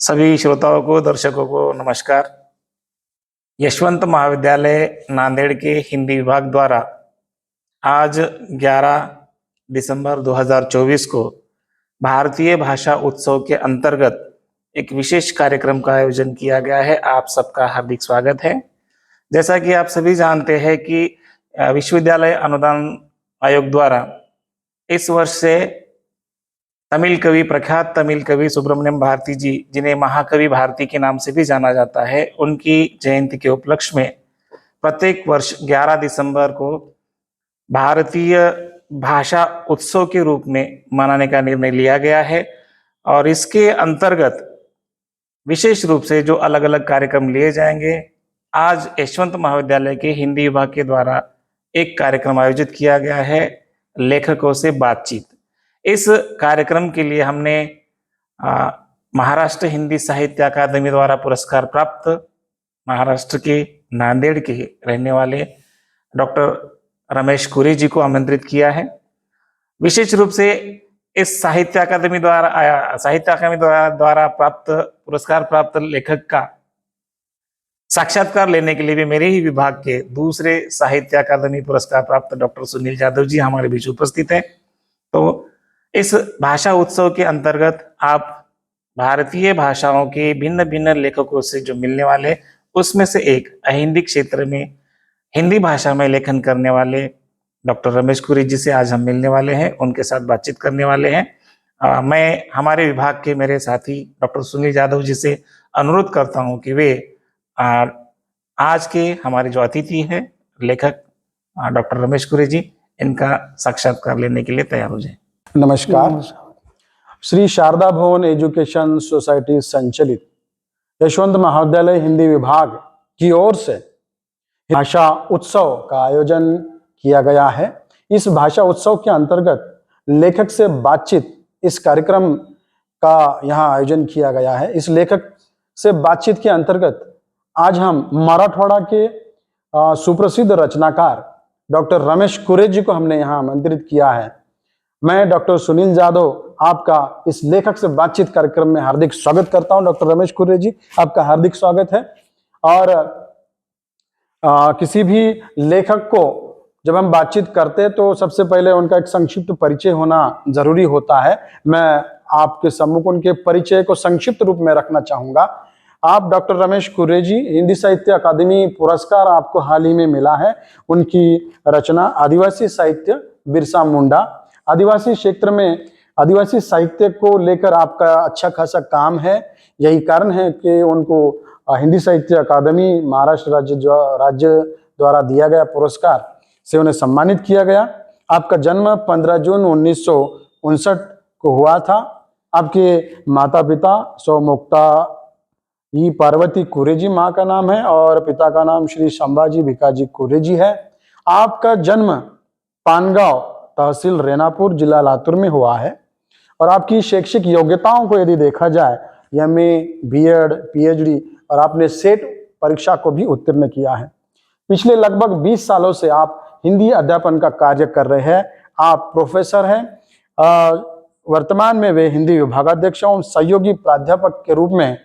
सभी श्रोताओं को, दर्शकों को नमस्कार। यशवंत महाविद्यालय नांदेड़ के हिंदी विभाग द्वारा आज 11 दिसंबर 2024 को भारतीय भाषा उत्सव के अंतर्गत एक विशेष कार्यक्रम का आयोजन किया गया है। आप सबका हार्दिक स्वागत है। जैसा कि आप सभी जानते हैं कि विश्वविद्यालय अनुदान आयोग द्वारा इस वर्ष से प्रख्यात तमिल कवि सुब्रमण्यम भारती जी, जिन्हें महाकवि भारती के नाम से भी जाना जाता है, उनकी जयंती के उपलक्ष्य में प्रत्येक वर्ष 11 दिसंबर को भारतीय भाषा उत्सव के रूप में मनाने का निर्णय लिया गया है। और इसके अंतर्गत विशेष रूप से जो अलग अलग कार्यक्रम लिए जाएंगे, आज यशवंत महाविद्यालय के हिंदी विभाग के द्वारा एक कार्यक्रम आयोजित किया गया है, लेखकों से बातचीत। इस कार्यक्रम के लिए हमने महाराष्ट्र हिंदी साहित्य अकादमी द्वारा पुरस्कार प्राप्त महाराष्ट्र के नांदेड़ के रहने वाले डॉक्टर रमेश कुरे जी को आमंत्रित किया है। विशेष रूप से इस साहित्य अकादमी द्वारा प्राप्त पुरस्कार प्राप्त लेखक का साक्षात्कार लेने के लिए भी मेरे ही विभाग के दूसरे साहित्य अकादमी पुरस्कार प्राप्त डॉक्टर सुनील यादव जी हमारे बीच उपस्थित हैं। तो इस भाषा उत्सव के अंतर्गत आप भारतीय भाषाओं के भिन्न भिन्न लेखकों से जो मिलने वाले, उसमें से एक अहिंदी क्षेत्र में हिंदी भाषा में लेखन करने वाले डॉक्टर रमेश कुरे जी से आज हम मिलने वाले हैं, उनके साथ बातचीत करने वाले हैं। मैं हमारे विभाग के मेरे साथी डॉक्टर सुनील यादव जी से अनुरोध करता हूं कि वे आज के हमारे जो अतिथि हैं लेखक डॉक्टर रमेश कुरे जी, इनका साक्षात्कार लेने के लिए तैयार हो जाए। नमस्कार। श्री शारदा भवन एजुकेशन सोसाइटी संचालित यशवंत महाविद्यालय हिंदी विभाग की ओर से भाषा उत्सव का आयोजन किया गया है। इस भाषा उत्सव के अंतर्गत लेखक से बातचीत इस कार्यक्रम का यहाँ आयोजन किया गया है। इस लेखक से बातचीत के अंतर्गत आज हम मराठवाड़ा के सुप्रसिद्ध रचनाकार डॉक्टर रमेश कुरे जी को हमने यहाँ आमंत्रित किया है। मैं डॉक्टर सुनील यादव आपका इस लेखक से बातचीत कार्यक्रम में हार्दिक स्वागत करता हूं। डॉक्टर रमेश कुरे जी, आपका हार्दिक स्वागत है। और किसी भी लेखक को जब हम बातचीत करते हैं तो सबसे पहले उनका एक संक्षिप्त परिचय होना जरूरी होता है। मैं आपके सम्मुख उनके परिचय को संक्षिप्त रूप में रखना चाहूंगा। आप डॉक्टर रमेश कुरे जी, हिंदी साहित्य अकादमी पुरस्कार आपको हाल ही में मिला है। उनकी रचना आदिवासी साहित्य बिरसा मुंडा, आदिवासी क्षेत्र में आदिवासी साहित्य को लेकर आपका अच्छा खासा काम है। यही कारण है कि उनको हिंदी साहित्य अकादमी महाराष्ट्र राज्य द्वारा दिया गया पुरस्कार से उन्हें सम्मानित किया गया। आपका जन्म 15 जून 1959 को हुआ था। आपके माता पिता सौमुक्ता ई पार्वती कुरे जी माँ का नाम है और पिता का नाम श्री संभाजी भिकाजी कुरे जी है। आपका जन्म पानगांव तहसील रेनापुर जिला लातूर में हुआ है। और आपकी शैक्षिक योग्यताओं को यदि देखा जाए, एमए, बीएड, पीएचडी और आपने सेट परीक्षा को भी उत्तीर्ण किया है। पिछले लगभग 20 सालों से आप हिंदी अध्यापन का कार्य कर रहे हैं। आप प्रोफेसर हैं। वर्तमान में वे हिंदी विभागाध्यक्ष और सहयोगी प्राध्यापक के रूप में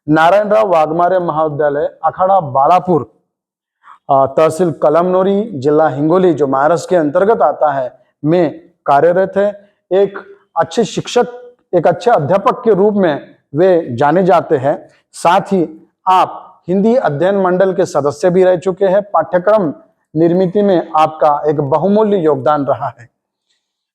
नारायणराव वाघमारे महाविद्यालय अखाड़ा बालापुर तहसील कलमनोरी जिला हिंगोली जो महाराष्ट्र के अंतर्गत आता है में कार्यरत है। एक अच्छे शिक्षक, एक अच्छे अध्यापक के रूप में वे जाने जाते हैं। साथ ही आप हिंदी अध्ययन मंडल के सदस्य भी रह चुके हैं। पाठ्यक्रम निर्मित में आपका एक बहुमूल्य योगदान रहा है।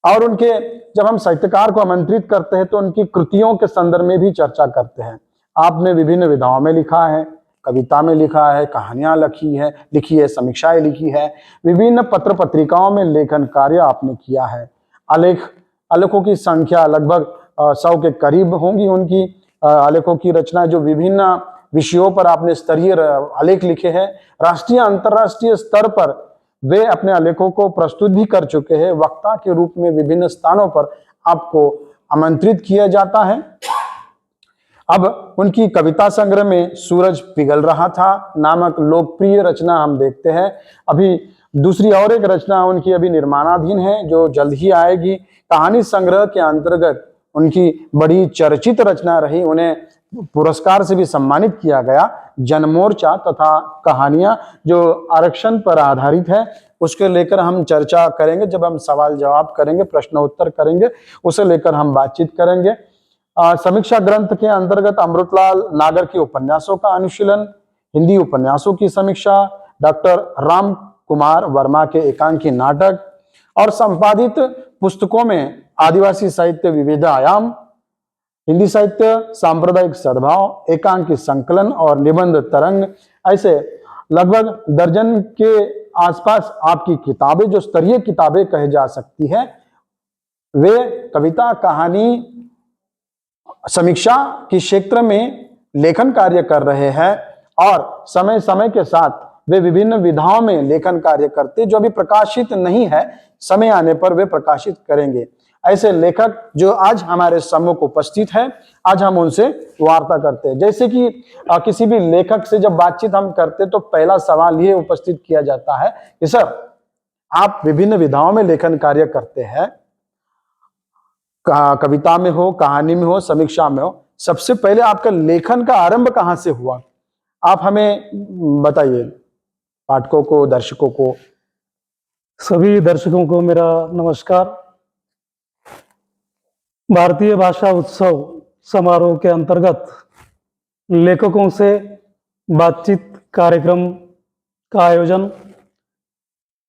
और उनके जब हम साहित्यकार को आमंत्रित करते हैं तो उनकी कृतियों के संदर्भ में भी चर्चा करते हैं। आपने विभिन्न विधाओं में लिखा है, कविता में लिखा है, कहानियां लिखी है, समीक्षाएं लिखी है, विभिन्न पत्र पत्रिकाओं में लेखन कार्य आपने किया है। आलेखों की संख्या लगभग 100 के करीब होंगी। उनकी आलेखों की रचना जो विभिन्न विषयों पर आपने स्तरीय आलेख लिखे हैं। राष्ट्रीय अंतर्राष्ट्रीय स्तर पर वे अपने आलेखों को प्रस्तुत भी कर चुके हैं। वक्ता के रूप में विभिन्न स्थानों पर आपको आमंत्रित किया जाता है। अब उनकी कविता संग्रह में सूरज पिघल रहा था नामक लोकप्रिय रचना हम देखते हैं। अभी दूसरी और एक रचना उनकी अभी निर्माणाधीन है जो जल्द ही आएगी। कहानी संग्रह के अंतर्गत उनकी बड़ी चर्चित रचना रही, उन्हें पुरस्कार से भी सम्मानित किया गया। जनमोर्चा तथा कहानियां जो आरक्षण पर आधारित है, उसके लेकर हम चर्चा करेंगे। जब हम सवाल जवाब करेंगे, प्रश्नोत्तर करेंगे, उसे लेकर हम बातचीत करेंगे। समीक्षा ग्रंथ के अंतर्गत अमृतलाल नागर के उपन्यासों का अनुशीलन, हिंदी उपन्यासों की समीक्षा, डॉक्टर राम कुमार वर्मा के एकांकी नाटक और संपादित पुस्तकों में आदिवासी साहित्य विविध आयाम, हिंदी साहित्य, सांप्रदायिक सद्भाव, एकांकी संकलन और निबंध तरंग, ऐसे लगभग दर्जन के आसपास आपकी किताबें, जो स्तरीय किताबें कही जा सकती है, वे कविता, कहानी, समीक्षा के क्षेत्र में लेखन कार्य कर रहे हैं और समय समय के साथ वे विभिन्न विधाओं में लेखन कार्य करते, जो अभी प्रकाशित नहीं है, समय आने पर वे प्रकाशित करेंगे। ऐसे लेखक जो आज हमारे सम्मुख उपस्थित है, आज हम उनसे वार्ता करते हैं। जैसे कि किसी भी लेखक से जब बातचीत हम करते तो पहला सवाल ये उपस्थित किया जाता है कि सर, आप विभिन्न विधाओं में लेखन कार्य करते हैं, कविता में हो, कहानी में हो, समीक्षा में हो, सबसे पहले आपका लेखन का आरंभ कहाँ से हुआ? आप हमें बताइए, पाठकों को, दर्शकों को। सभी दर्शकों को मेरा नमस्कार। भारतीय भाषा उत्सव समारोह के अंतर्गत लेखकों से बातचीत कार्यक्रम का आयोजन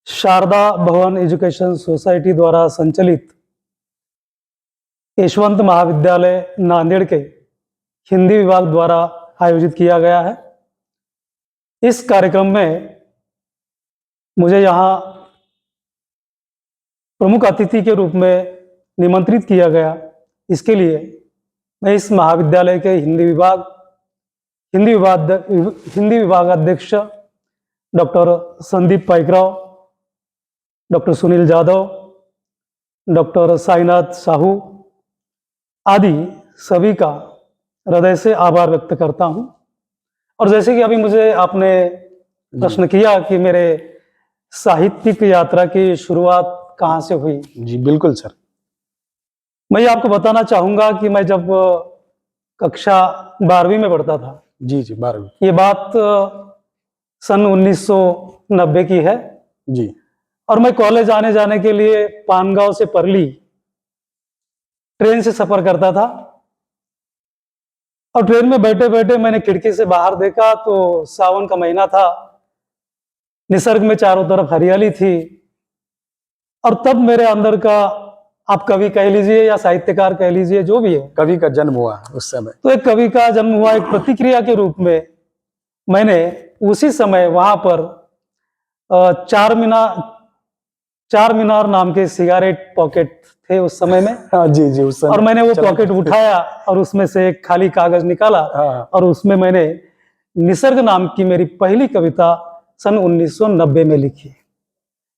शारदा भवन एजुकेशन सोसाइटी द्वारा संचालित यशवंत महाविद्यालय नांदेड़ के हिंदी विभाग द्वारा आयोजित किया गया है। इस कार्यक्रम में मुझे यहाँ प्रमुख अतिथि के रूप में निमंत्रित किया गया। इसके लिए मैं इस महाविद्यालय के हिंदी विभाग अध्यक्ष doctor Sandeep Paikrao, doctor Sunil Jadhav, doctor Sainath Sahu आदि सभी का हृदय से आभार व्यक्त करता हूं। और जैसे कि अभी मुझे आपने प्रश्न किया कि मेरे साहित्यिक यात्रा की शुरुआत कहाँ से हुई। जी बिल्कुल सर। मैं आपको बताना चाहूंगा कि मैं जब कक्षा 12वीं में पढ़ता था, जी 12वीं, ये बात सन 1990 की है जी, और मैं कॉलेज आने जाने के लिए पानगांव से परली ट्रेन से सफर करता था। और ट्रेन में बैठे बैठे मैंने खिड़की से बाहर देखा तो सावन का महीना था, निसर्ग में चारों तरफ हरियाली थी। और तब मेरे अंदर का, आप कवि कह लीजिए या साहित्यकार कह लीजिए, जो भी है, कवि का जन्म हुआ उस समय। तो एक कवि का जन्म हुआ। एक प्रतिक्रिया के रूप में मैंने उसी समय वहां पर चार मीनार नाम के सिगारेट पॉकेट थे उस समय में। हाँ जी जी, उस समय। और मैंने वो पॉकेट उठाया और उसमें से एक खाली कागज निकाला। हाँ। और उसमें मैंने निसर्ग नाम की मेरी पहली कविता सन 1990 में लिखी।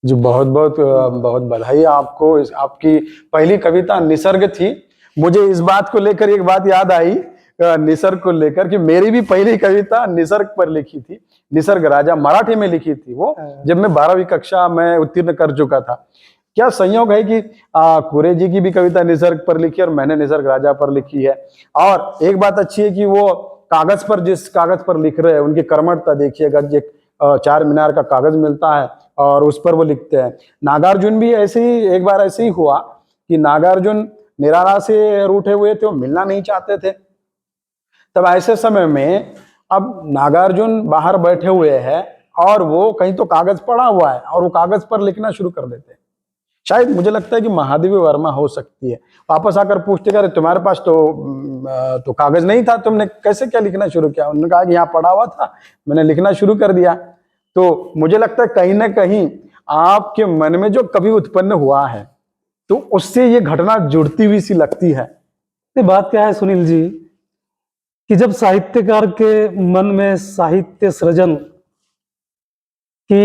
जी बहुत बहुत बहुत बधाई आपको। आपकी पहली कविता निसर्ग थी। मुझे इस बात को लेकर एक बात याद आई, निसर्ग को लेकर, कि मेरी भी पहली कविता निसर्ग पर लिखी थी। निसर्ग राजा मराठी में लिखी थी वो, जब मैं 12वीं कक्षा में उत्तीर्ण कर चुका था। क्या संयोग है कि कुरे जी की भी कविता निसर्ग पर लिखी और मैंने निसर्ग राजा पर लिखी है। और एक बात अच्छी है कि वो कागज पर, जिस कागज पर लिख रहे हैं, उनकी कर्मठता देखिएगा। चार मीनार का कागज मिलता है और उस पर वो लिखते हैं। नागार्जुन भी ऐसे ही, एक बार ऐसे ही हुआ कि नागार्जुन निराला से रूठे हुए थे, वो मिलना नहीं चाहते थे। तब ऐसे समय में अब नागार्जुन बाहर बैठे हुए हैं और वो कहीं तो कागज पड़ा हुआ है और वो कागज पर लिखना शुरू कर देते हैं। शायद मुझे लगता है कि महादेवी वर्मा हो सकती है। वापस आकर पूछते कि तुम्हारे पास तो कागज नहीं था, तुमने कैसे क्या लिखना शुरू किया? उन्होंने कहा कि यहाँ पड़ा हुआ था, मैंने लिखना शुरू कर दिया। तो मुझे लगता है कहीं ना कहीं आपके मन में जो कवि उत्पन्न हुआ है, तो उससे ये घटना जुड़ती हुई सी लगती है। ये बात क्या है सुनील जी, कि जब साहित्यकार के मन में साहित्य सृजन की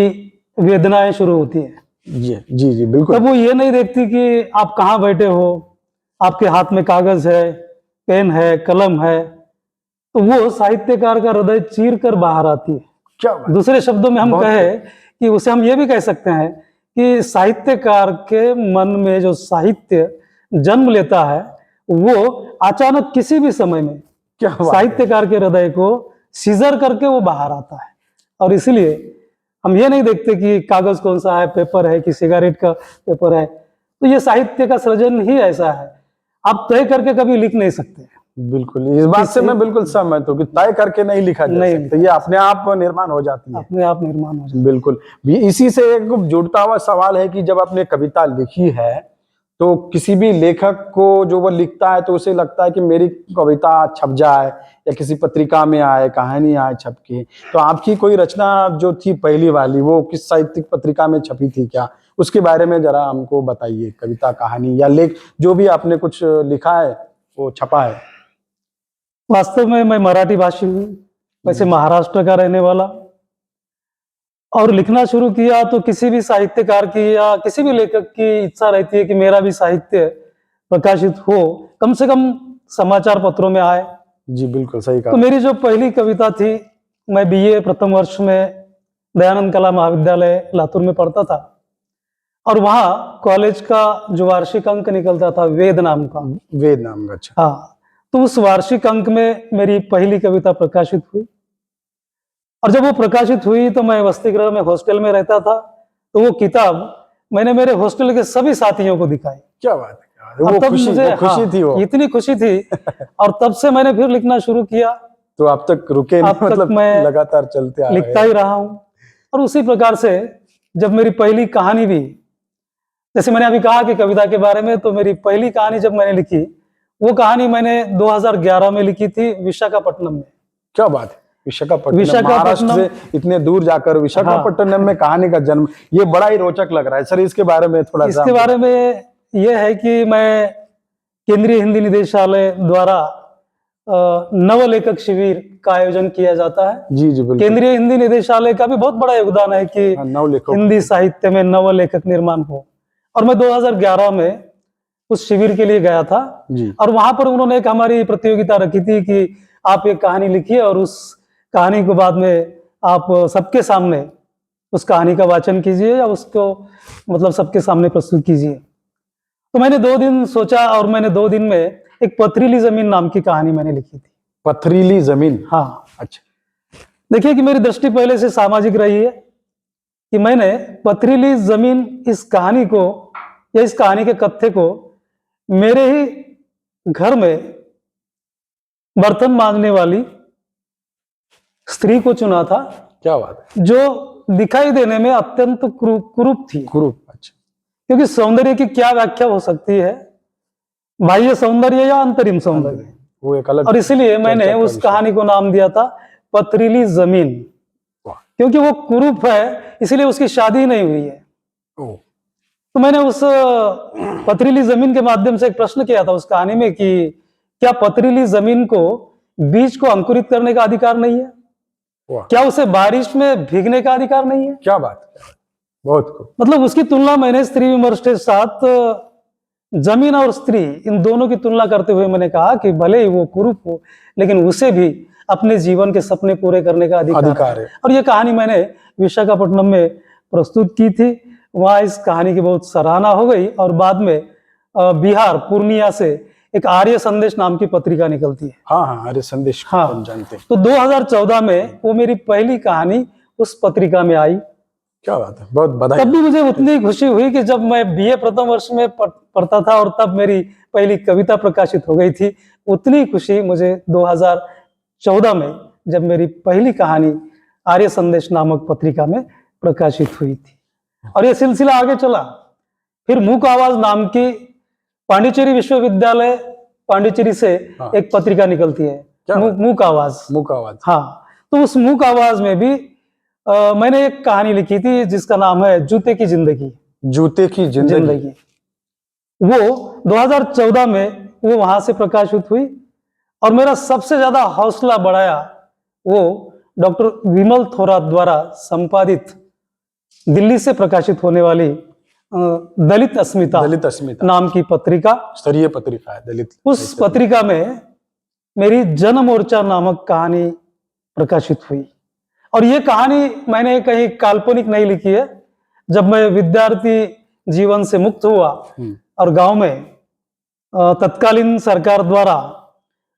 वेदनाएं शुरू होती हैं, जी जी जी बिल्कुल, तब वो ये नहीं देखती कि आप कहाँ बैठे हो, आपके हाथ में कागज है, पेन है, कलम है, तो वो साहित्यकार का हृदय चीर कर बाहर आती है। क्या दूसरे शब्दों में हम कहें कि उसे हम ये भी कह सकते हैं कि साहित्यकार के मन में जो साहित्य जन्म लेता है, वो अचानक किसी भी समय में क्या बात है। साहित्यकार के हृदय को सीजर करके वो बाहर आता है। और इसलिए हम ये नहीं देखते कि कागज कौन सा है, पेपर है कि सिगारेट का पेपर है। तो ये साहित्य का सृजन ही ऐसा है, आप तय करके कभी लिख नहीं सकते। बिल्कुल, इस बात से मैं बिल्कुल सहमत हूँ कि तय करके नहीं लिखा जा नहीं सकता, ये अपने आप निर्माण हो जाती है। अपने आप निर्माण हो जाए। बिल्कुल। भी इसी से एक जुड़ता हुआ सवाल है कि जब आपने कविता लिखी है तो किसी भी लेखक को जो वो लिखता है तो उसे लगता है कि मेरी कविता छप जाए या किसी पत्रिका में आए, कहानी आए छप के। तो आपकी कोई रचना जो थी पहली वाली वो किस साहित्यिक पत्रिका में छपी थी क्या? उसके बारे में जरा हमको बताइए। कविता, कहानी या लेख जो भी आपने कुछ लिखा है वो छपा है? वास्तव में मैं मराठी भाषी हूँ, वैसे महाराष्ट्र का रहने वाला, और लिखना शुरू किया तो किसी भी साहित्यकार की या किसी भी लेखक की इच्छा रहती है कि मेरा भी साहित्य प्रकाशित हो, कम से कम समाचार पत्रों में आए। जी बिल्कुल सही तो कहा। मेरी जो पहली कविता थी, मैं बीए प्रथम वर्ष में दयानंद कला महाविद्यालय लातूर में पढ़ता था, और वहाँ कॉलेज का जो वार्षिक अंक निकलता था वेद नाम का, वेद नाम का, अच्छा। हाँ, तो उस वार्षिक अंक में मेरी पहली कविता प्रकाशित हुई। और जब वो प्रकाशित हुई तो मैं वसति गृह में हॉस्टल में रहता था, तो वो किताब मैंने मेरे हॉस्टल के सभी साथियों को दिखाई। क्या बात है, क्या बात है। और वो तब खुशी, मुझे वो खुशी थी वो। इतनी खुशी थी और तब से मैंने फिर लिखना शुरू किया। तो अब तक रुके नहीं, अब तक मतलब मैं लगातार चलते आ रहे लिखता हैं। ही रहा हूँ। और उसी प्रकार से जब मेरी पहली कहानी भी, जैसे मैंने अभी कहा कि कविता के बारे में, तो मेरी पहली कहानी जब मैंने लिखी, वो कहानी मैंने 2011 में लिखी थी विशाखापट्टनम में। क्या बात है, विशाखापट्टनम, महाराष्ट्र से इतने दूर जाकर विशाखापट्टनम में कहानी का जन्म, ये बड़ा ही रोचक लग रहा है सर। इसके बारे में थोड़ा सा इसके बारे में यह है कि मैं केंद्रीय हिंदी निदेशालय द्वारा नव लेखक शिविर का आयोजन किया जाता है। जी जी बिल्कुल। केंद्रीय हिंदी निदेशालय का भी बहुत बड़ा योगदान है कि नव लेखक, हिंदी साहित्य में नव लेखक निर्माण हो। और मैं 2011 में उस शिविर के लिए गया था जी। और वहां पर उन्होंने एक हमारी प्रतियोगिता रखी थी कि आप एक कहानी लिखिए और उस कहानी को बाद में आप सबके सामने उस कहानी का वाचन कीजिए या उसको मतलब सबके सामने प्रस्तुत कीजिए। तो मैंने 2 दिन सोचा और मैंने 2 दिन में एक पथरीली जमीन नाम की कहानी मैंने लिखी थी। पथरीली जमीन, हाँ, अच्छा। देखिए कि मेरी दृष्टि पहले से सामाजिक रही है कि मैंने पथरीली जमीन इस कहानी को या इस कहानी के कथ्य को मेरे ही घर में बर्तन मांजने वाली स्त्री को चुना था, क्या बात है, जो दिखाई देने में अत्यंत कुरूप थी। कुरूप, अच्छा। क्योंकि सौंदर्य की क्या व्याख्या हो सकती है, बाह्य सौंदर्य या अंतरिम सौंदर्य, वो एक अलग, और इसलिए मैंने चर्चा का उस विषय। कहानी को नाम दिया था पथरीली जमीन। वाह। क्योंकि वो कुरूप है इसलिए उसकी शादी नहीं हुई है। ओ, तो मैंने उस पथरीली जमीन के माध्यम से एक प्रश्न किया था उस कहानी में कि क्या पथरीली जमीन को बीज को अंकुरित करने का अधिकार नहीं है? वाह, क्या उसे बारिश में भीगने का अधिकार नहीं है? क्या बात है, बहुत खूब। मतलब उसकी तुलना मैंने स्त्री विमर्श के साथ जमीन और स्त्री इन दोनों की तुलना करते हुए मैंने कहा कि भले ही वो कुरूप हो लेकिन उसे भी अपने जीवन के सपने पूरे करने का अधिकार है। और ये कहानी मैंने विशाखापट्टनम में प्रस्तुत की थी। वहां इस कहानी की बहुत सराहना हो गई और बाद में बिहार पूर्णिया से एक आर्य संदेश नाम की पत्रिका निकलती है। हाँ हाँ, आर्य संदेश, हाँ, हम जानते हैं। तो 2014 में वो मेरी पहली कहानी उस पत्रिका में आई। क्या बात है, बहुत बधाई। तब भी मुझे उतनी खुशी हुई कि जब मैं बीए प्रथम वर्ष में पढ़ता था और तब मेरी पहली कविता प्रकाशित हो गई थी, उतनी खुशी मुझे 2014 में जब मेरी पहली कहानी आर्य संदेश नामक पत्रिका में प्रकाशित हुई थी। और ये सिलसिला आगे चला। फिर मूक आवाज नाम की पांडिचेरी विश्वविद्यालय पांडिचेरी से एक पत्रिका निकलती है, मूक आवाज। मूक आवाज, हाँ, तो उस मूक आवाज में भी मैंने एक कहानी लिखी थी जिसका नाम है जूते की जिंदगी। जूते की जिंदगी, वो 2014 में वो वहां से प्रकाशित हुई। और मेरा सबसे ज्यादा हौसला बढ़ाया वो डॉक्टर विमल थोरात द्वारा संपादित दिल्ली से प्रकाशित होने वाली दलित अस्मिता नाम की पत्रिका, स्तरीय पत्रिका है दलित। उस पत्रिका में मेरी जन मोर्चा नामक कहानी प्रकाशित हुई। और ये कहानी मैंने कहीं काल्पनिक नहीं लिखी है। जब मैं विद्यार्थी जीवन से मुक्त हुआ और गांव में तत्कालीन सरकार द्वारा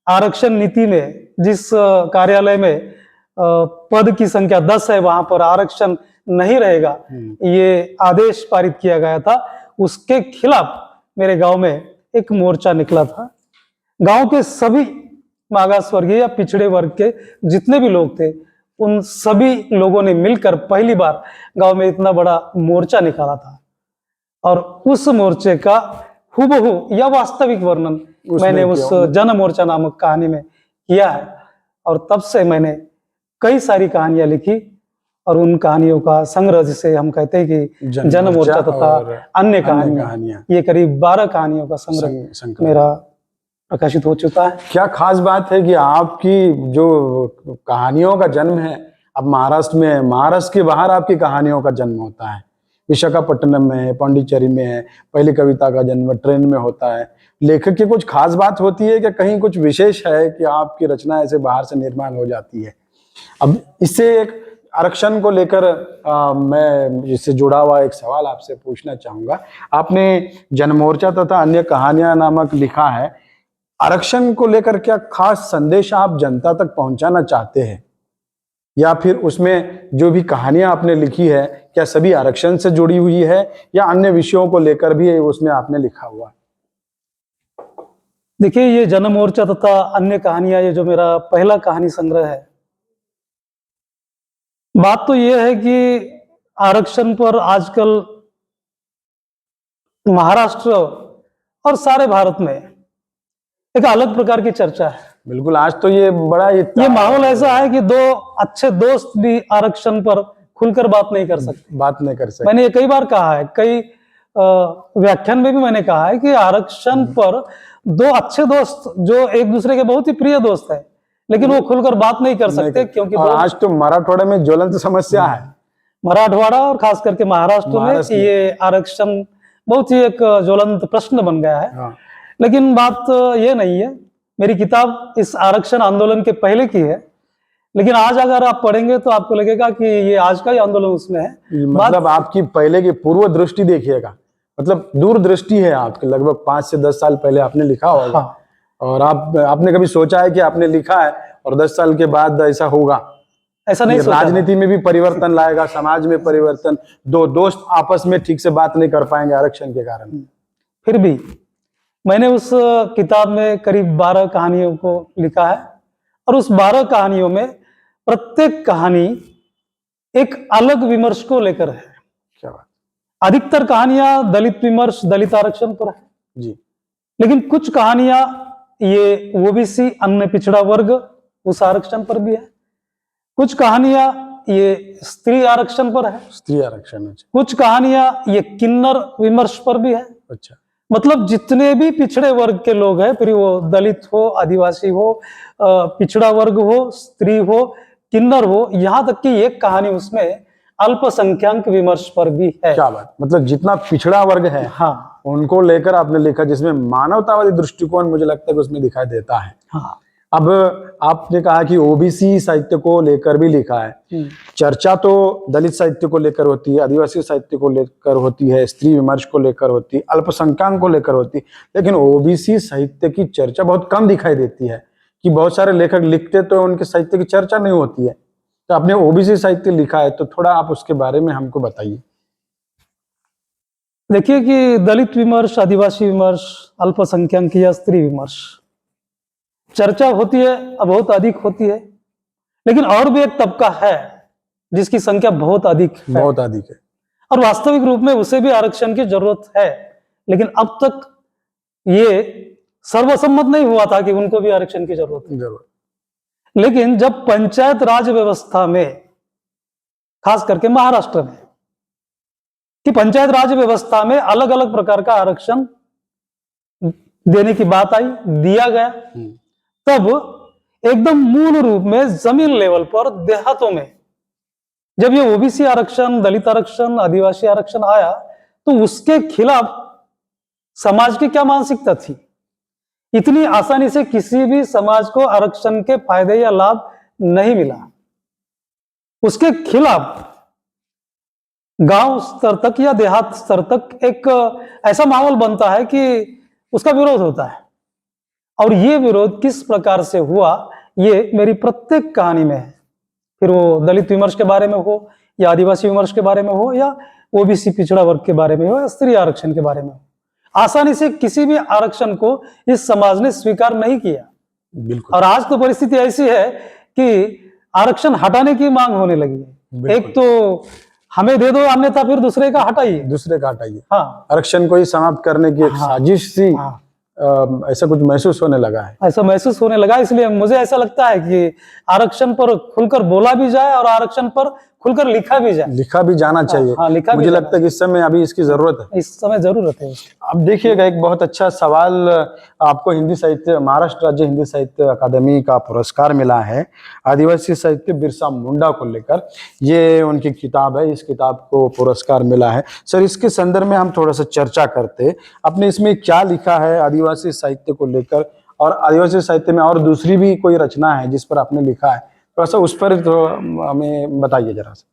आरक्षण नीति में जिस कार्यालय में पद की संख्या 10 है वहां पर आरक्षण नहीं रहेगा, ये आदेश पारित किया गया था, उसके खिलाफ मेरे गांव में एक मोर्चा निकला था। गांव के सभी मागास वर्गीय या पिछड़े वर्ग के जितने भी लोग थे, उन सभी लोगों ने मिलकर पहली बार गांव में इतना बड़ा मोर्चा निकाला था। और उस मोर्चे का हूबहू या वास्तविक वर्णन मैंने उस जन मोर्चा नामक कहानी में किया है। और तब से मैंने कई सारी कहानियां लिखी और उन कहानियों का संग्रह, जिसे हम कहते हैं कि जन मोर्चा तथा अन्य कहानियां, ये करीब 12 कहानियों का संग्रह मेरा प्रकाशित हो चुका है। क्या खास बात है कि आपकी जो कहानियों का जन्म है अब महाराष्ट्र में है, महाराष्ट्र के बाहर आपकी कहानियों का जन्म होता है। विशाखापट्टनम में है, पांडिचेरी में है, पहली कविता का जन्म ट्रेन में होता है। लेखक की कुछ खास बात होती है कि कहीं कुछ विशेष है कि आपकी रचना ऐसे बाहर से निर्माण हो जाती है। अब इससे एक आरक्षण को लेकर मैं इससे जुड़ा हुआ एक सवाल आपसे पूछना चाहूंगा। आपने जनमोर्चा तथा अन्य कहानियां नामक लिखा है, आरक्षण को लेकर क्या खास संदेश आप जनता तक पहुंचाना चाहते हैं, या फिर उसमें जो भी कहानियां आपने लिखी है क्या सभी आरक्षण से जुड़ी हुई है या अन्य विषयों को लेकर भी उसमें आपने लिखा हुआ है? देखिए, ये जन मोर्चा तथा अन्य कहानियां, ये जो मेरा पहला कहानी संग्रह है, बात तो ये है कि आरक्षण पर आजकल महाराष्ट्र और सारे भारत में एक अलग प्रकार की चर्चा है। बिल्कुल, आज तो ये बड़ा ये माहौल ऐसा है कि दो अच्छे दोस्त भी आरक्षण पर खुलकर बात नहीं कर सकते। मैंने ये कई बार कहा है, कई व्याख्यान में भी मैंने कहा है कि आरक्षण पर दो अच्छे दोस्त जो एक दूसरे के बहुत ही प्रिय दोस्त है, लेकिन वो खुलकर बात नहीं कर सकते, क्योंकि आज तो मराठवाड़ा में ज्वलंत समस्या है। मराठवाड़ा और खास करके महाराष्ट्र में ये आरक्षण बहुत ही एक ज्वलंत प्रश्न बन गया है। लेकिन बात ये नहीं है, मेरी किताब इस आरक्षण आंदोलन के पहले की है, लेकिन आज अगर आप पढ़ेंगे तो आपको लगेगा कि ये आज का ही आंदोलन उसमें है। मतलब आपकी पहले की पूर्व दृष्टि देखिएगा, मतलब दूरदृष्टि है आपकी, लगभग 5 से 10 साल पहले आपने लिखा होगा। हाँ। और आपने कभी सोचा है कि आपने लिखा है और 10 साल के बाद ऐसा होगा? ऐसा नहीं सोचा। राजनीति में भी परिवर्तन लाएगा, समाज में परिवर्तन, दो दोस्त आपस में ठीक से बात नहीं कर पाएंगे आरक्षण के कारण। फिर भी मैंने उस किताब में करीब 12 कहानियों को लिखा है, और उस 12 कहानियों में प्रत्येक कहानी एक अलग विमर्श को लेकर है। क्या बात। अधिकतर कहानियां दलित विमर्श, दलित आरक्षण पर है जी, लेकिन कुछ कहानियां ये ओबीसी, अन्य पिछड़ा वर्ग, उस आरक्षण पर भी है। कुछ कहानियां ये स्त्री आरक्षण पर है, स्त्री आरक्षण। कुछ कहानियां ये किन्नर विमर्श पर भी है। अच्छा, मतलब जितने भी पिछड़े वर्ग के लोग हैं, फिर वो दलित हो, आदिवासी हो, पिछड़ा वर्ग हो, स्त्री हो, किन्नर हो, यहाँ तक कि एक कहानी उसमें अल्पसंख्यक विमर्श पर भी है। क्या बात, मतलब जितना पिछड़ा वर्ग है, हाँ, उनको लेकर आपने लिखा, जिसमें मानवतावादी दृष्टिकोण मुझे लगता है कि उसमें दिखाई देता है। हाँ। अब आपने कहा कि ओबीसी साहित्य को लेकर भी लिखा है। चर्चा तो दलित साहित्य को लेकर होती है, आदिवासी साहित्य को लेकर होती है, स्त्री विमर्श को लेकर होती है, अल्पसंख्यक को लेकर होती है, लेकिन ओबीसी साहित्य की चर्चा बहुत कम दिखाई देती है। कि बहुत सारे लेखक लिखते तो उनके साहित्य की चर्चा नहीं होती है। तो आपने ओबीसी साहित्य लिखा है, तो थोड़ा आप उसके बारे में हमको बताइए। देखिए कि दलित विमर्श, आदिवासी विमर्श, अल्पसंख्यक या स्त्री विमर्श चर्चा होती है, बहुत अधिक होती है, लेकिन और भी एक तबका है जिसकी संख्या बहुत अधिक है, और वास्तविक रूप में उसे भी आरक्षण की जरूरत है, लेकिन अब तक ये सर्वसम्मत नहीं हुआ था कि उनको भी आरक्षण की जरूरत है। लेकिन जब पंचायत राज व्यवस्था में, खास करके महाराष्ट्र में, कि पंचायत राज व्यवस्था में अलग अलग प्रकार का आरक्षण देने की बात आई, दिया गया, तब एकदम मूल रूप में जमीन लेवल पर देहातों में जब ये ओबीसी आरक्षण, दलित आरक्षण, आदिवासी आरक्षण आया, तो उसके खिलाफ समाज की क्या मानसिकता थी। इतनी आसानी से किसी भी समाज को आरक्षण के फायदे या लाभ नहीं मिला। उसके खिलाफ गांव स्तर तक या देहात स्तर तक एक ऐसा माहौल बनता है कि उसका विरोध होता है, और ये विरोध किस प्रकार से हुआ ये मेरी प्रत्येक कहानी में है, फिर वो दलित विमर्श के बारे में हो या आदिवासी विमर्श के बारे में हो या ओबीसी पिछड़ा वर्ग के बारे में हो या स्त्री आरक्षण के बारे में हो। आसानी से किसी भी आरक्षण को इस समाज ने स्वीकार नहीं किया। बिल्कुल। और आज तो परिस्थिति ऐसी है कि आरक्षण हटाने की मांग होने लगी है। एक तो हमें दे दो, अन्यथा फिर दूसरे का हटाइए। हाँ, आरक्षण को ही समाप्त करने की एक साजिश सी, ऐसा कुछ महसूस होने लगा है। ऐसा महसूस होने लगा। इसलिए मुझे ऐसा लगता है कि आरक्षण पर खुलकर बोला भी जाए और आरक्षण पर खुलकर लिखा भी जाए, लिखा भी जाना चाहिए। हाँ, लिखा मुझे लगता है कि इस समय अभी इसकी जरूरत है। इस समय जरूरत है। अब देखिएगा, एक बहुत अच्छा सवाल आपको हिंदी साहित्य, महाराष्ट्र राज्य हिंदी साहित्य अकादमी का पुरस्कार मिला है आदिवासी साहित्य बिरसा मुंडा को लेकर। ये उनकी किताब है, इस किताब को पुरस्कार मिला है। सर, इसके संदर्भ में हम थोड़ा सा चर्चा करते, आपने इसमें क्या लिखा है आदिवासी साहित्य को लेकर, और आदिवासी साहित्य में और दूसरी भी कोई रचना है जिस पर आपने लिखा है, थोड़ा सा उस पर तो हमें बताइए जरा सा।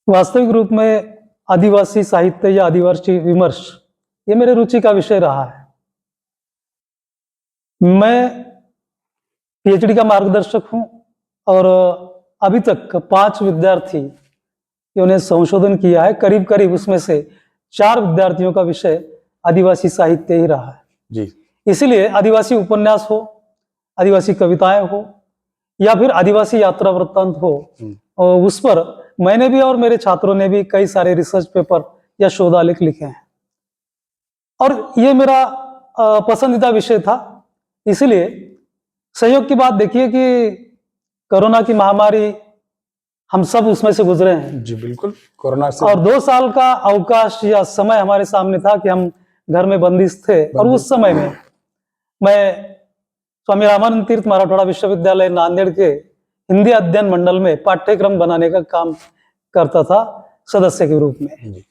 वास्तविक रूप में आदिवासी साहित्य या आदिवासी विमर्श ये मेरे रुचि का विषय रहा है। मैं पीएचडी का मार्गदर्शक हूं और अभी तक 5 विद्यार्थी उन्हें संशोधन किया है। करीब करीब उसमें से 4 विद्यार्थियों का विषय आदिवासी साहित्य ही रहा है जी। इसलिए आदिवासी उपन्यास हो, आदिवासी कविताएं हो या फिर आदिवासी यात्रा वृत्तांत हो, और उस पर मैंने भी और मेरे छात्रों ने भी कई सारे रिसर्च पेपर या शोधालेख लिखे हैं और ये मेरा पसंदीदा विषय था। इसलिए संयोग की बात देखिए कि कोरोना की महामारी, हम सब उसमें से गुजरे हैं जी बिल्कुल, कोरोना से, और 2 साल का अवकाश या समय हमारे सामने था कि हम घर में बंदिश थे। और उस समय में मैं स्वामी रामानंद तीर्थ मराठवाड़ा विश्वविद्यालय नांदेड़ के हिंदी अध्ययन मंडल में पाठ्यक्रम बनाने का काम करता था सदस्य के रूप में।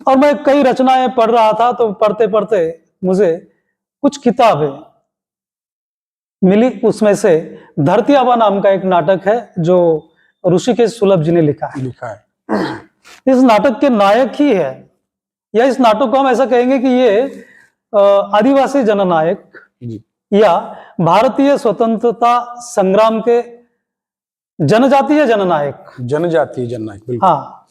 और मैं कई रचनाएं पढ़ रहा था, तो पढ़ते पढ़ते मुझे कुछ किताबें मिली। उसमें से धरती आबा नाम का एक नाटक है जो ऋषिकेश सुलभ जी ने लिखा है। इस नाटक के नायक ही है, या इस नाटक को हम ऐसा कहेंगे कि ये आदिवासी जननायक या भारतीय स्वतंत्रता संग्राम के जनजातीय जननायक, हाँ,